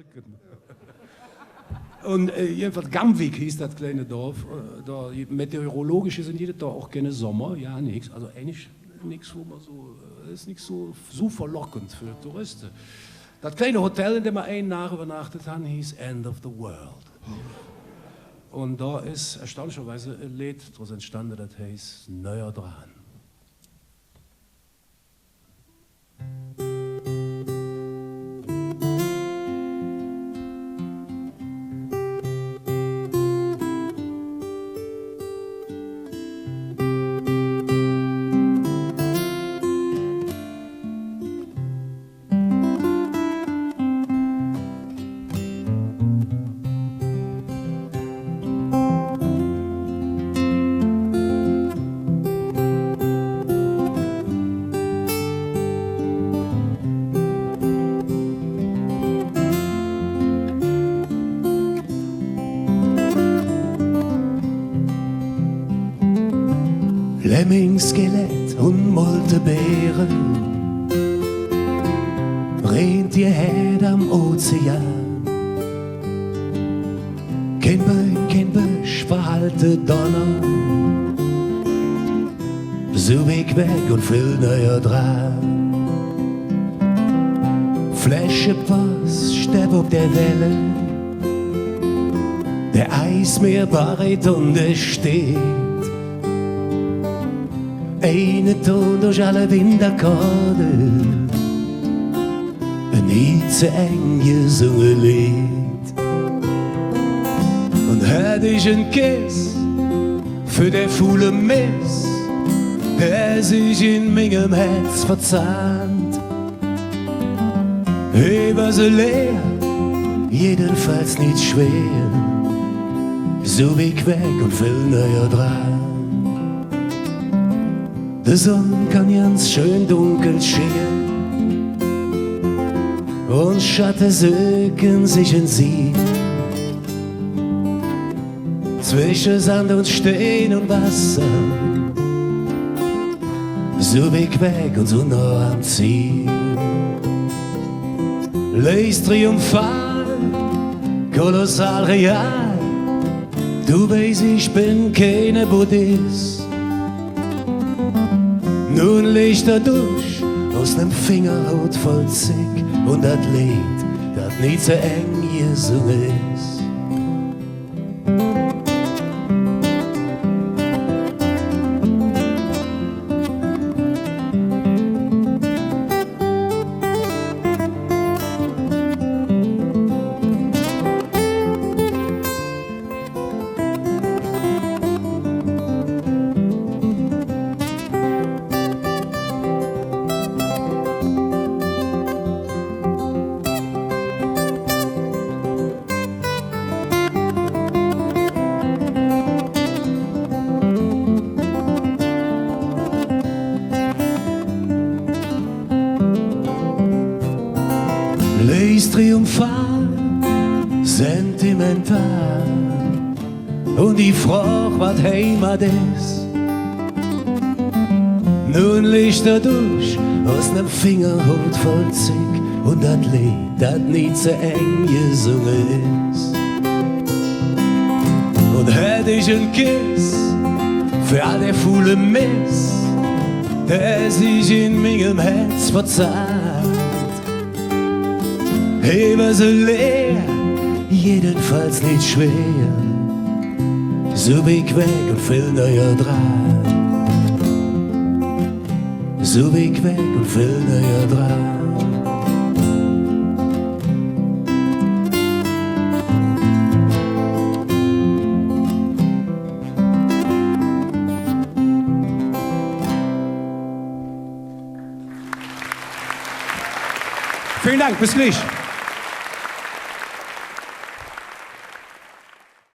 Birken. Und jedenfalls Gamvik hieß das kleine Dorf. Da meteorologisch ist in jedem Tag auch keine Sommer, ja nichts. Also eigentlich nichts, wo man so, ist nicht so verlockend für Touristen. Das kleine Hotel, in dem wir eine Nacht übernachtet haben, hieß End of the World. Und da ist erstaunlicherweise ein Lied daraus entstanden, das heißt Neuer dran. Lemmingskelett und Moltebeeren, Rentierherd am Ozean. Kein Böen, kein Bösch, verhalte Donner, so weg weg und viel neuer dran. Fläschepost, Stepp auf der Welle, der Eismeer barret und es steht. Eine Ton durch alle Windakkorde, ein nie zu eng gesungen Lied. Und hätt ich ein Kiss für den faulen Miss, der sich in meinem Herz verzahnt. Ich war so leer, jedenfalls nicht schwer, so weg weg und viel neuer dran. Die Sonne kann ganz schön dunkel scheinen und Schatten söken sich in sie. Zwischen Sand und Stein und Wasser, so weg weg und so nah am Ziel. Leis triumphal, kolossal real, du weißt, ich bin keine Buddhist. Nun legt er durch aus nem Fingerhaut voll Zick und dat Lied, dat nicht so eng gesungen ist. Leis triumphal, sentimental und die Frage, was Heimat ist. Nun legt er durch aus nem Fingerhut voll Zick und dat Lied, dat nicht so eng gesungen ist. Und hätt ich ein Kiss für all der faulen Miss, der sich in meinem Herz verzahnt. Ich war so leer, jedenfalls nicht schwer, so weg weg und viel neuer dran. So weg weg und viel neuer dran. Vielen Dank, bis gleich.